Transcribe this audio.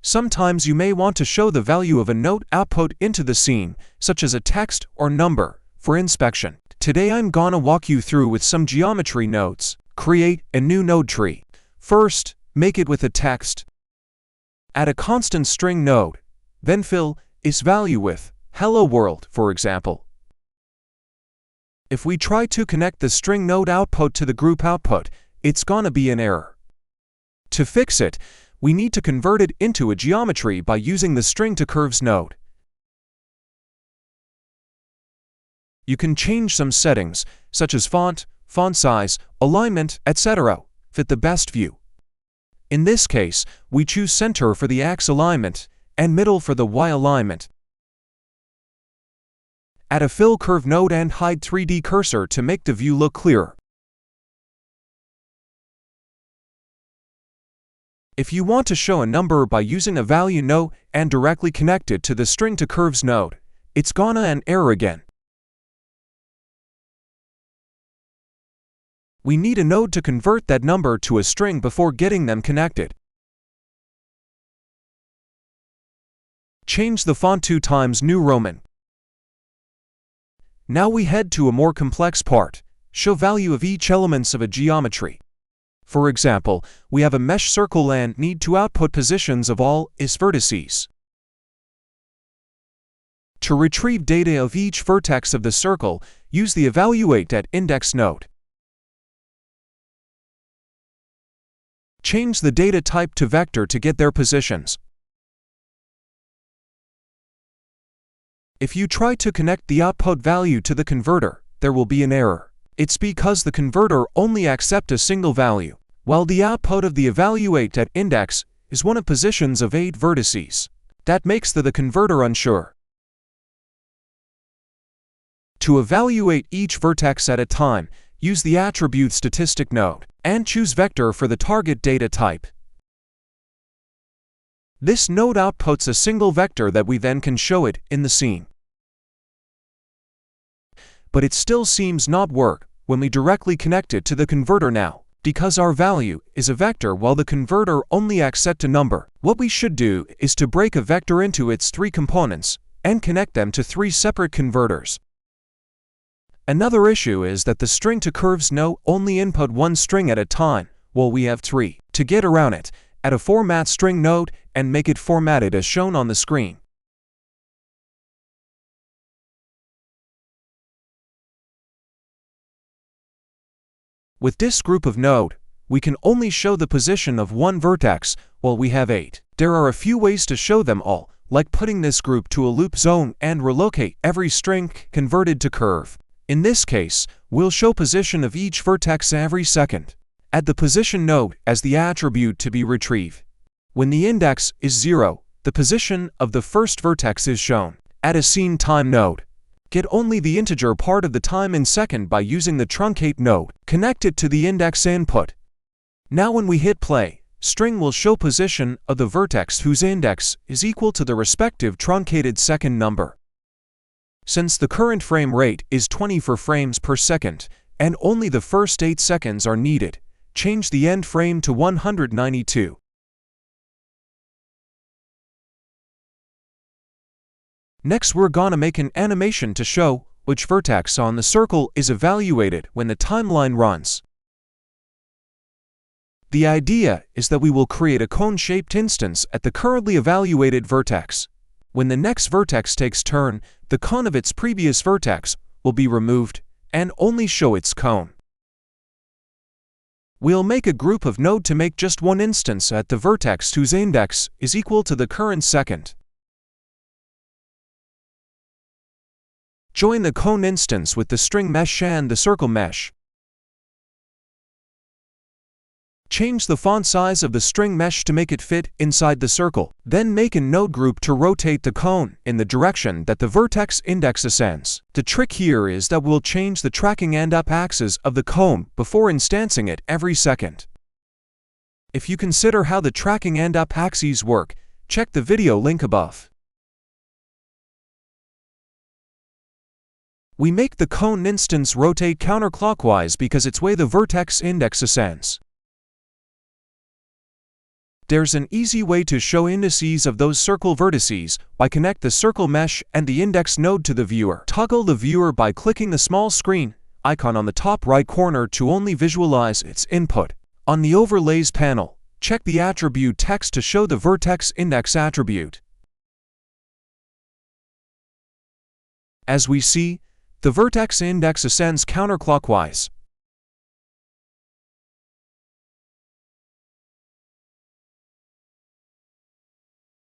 Sometimes you may want to show the value of a node output into the scene, such as a text or number, for inspection. Today I'm gonna walk you through with some geometry nodes. Create a new node tree. First, make it with a text. Add a constant string node. Then fill its value with hello world, for example. If we try to connect the string node output to the group output, it's gonna be an error. To fix it, we need to convert it into a geometry by using the stringtocurves node. You can change some settings, such as font size, alignment, etc., fit the best view. In this case, we choose center for the X alignment and middle for the Y alignment. Add a fill curve node and hide 3D cursor to make the view look clearer. If you want to show a number by using a value node and directly connect it to the stringtocurves node, it's gonna an error again. We need a node to convert that number to a string before getting them connected. Change the font to Times New Roman. Now we head to a more complex part. Show value of each elements of a geometry. For example, we have a mesh circle and need to output positions of all its vertices. To retrieve data of each vertex of the circle, use the evaluateatindex node. Change the data type to vector to get their positions. If you try to connect the output value to the converter, there will be an error. It's because the converter only accepts a single value, while the output of the evaluateatindex is one of positions of 8 vertices. That makes the converter unsure. To evaluate each vertex at a time, use the attributestatistic node and choose vector for the target data type. This node outputs a single vector that we then can show it in the scene. But it still seems not work when we directly connect it to the converter now, because our value is a vector while the converter only accepts a number. What we should do is to break a vector into its 3 components and connect them to 3 separate converters. Another issue is that the stringtocurves node only input 1 string at a time, while we have 3. To get around it, add a format string node and make it formatted as shown on the screen. With this group of node, we can only show the position of 1 vertex, while we have 8. There are a few ways to show them all, like putting this group to a loop zone and relocate every string converted to curve. In this case, we'll show position of each vertex every second. Add the position node as the attribute to be retrieved. When the index is 0, the position of the first vertex is shown. Add a scene time node. Get only the integer part of the time in second by using the truncate node. Connect it to the index input. Now when we hit play, string will show position of the vertex whose index is equal to the respective truncated second number. Since the current frame rate is 24 frames per second, and only the first 8 seconds are needed, change the end frame to 192. Next we're gonna make an animation to show which vertex on the circle is evaluated when the timeline runs. The idea is that we will create a cone-shaped instance at the currently evaluated vertex. When the next vertex takes turn, the cone of its previous vertex will be removed and only show its cone. We'll make a group of node to make just 1 instance at the vertex whose index is equal to the current second. Join the cone instance with the string mesh and the circle mesh. Change the font size of the string mesh to make it fit inside the circle. Then make a node group to rotate the cone in the direction that the vertex index ascends. The trick here is that we'll change the tracking and up axis of the cone before instancing it every second. If you consider how the tracking and up axes work, check the video link above. We make the cone instance rotate counterclockwise because it's way the vertex index ascends. There's an easy way to show indices of those circle vertices by connect the circle mesh and the index node to the viewer. Toggle the viewer by clicking the small screen icon on the top right corner to only visualize its input. On the Overlays panel, check the attribute text to show the vertex index attribute. As we see, the vertex index ascends counterclockwise.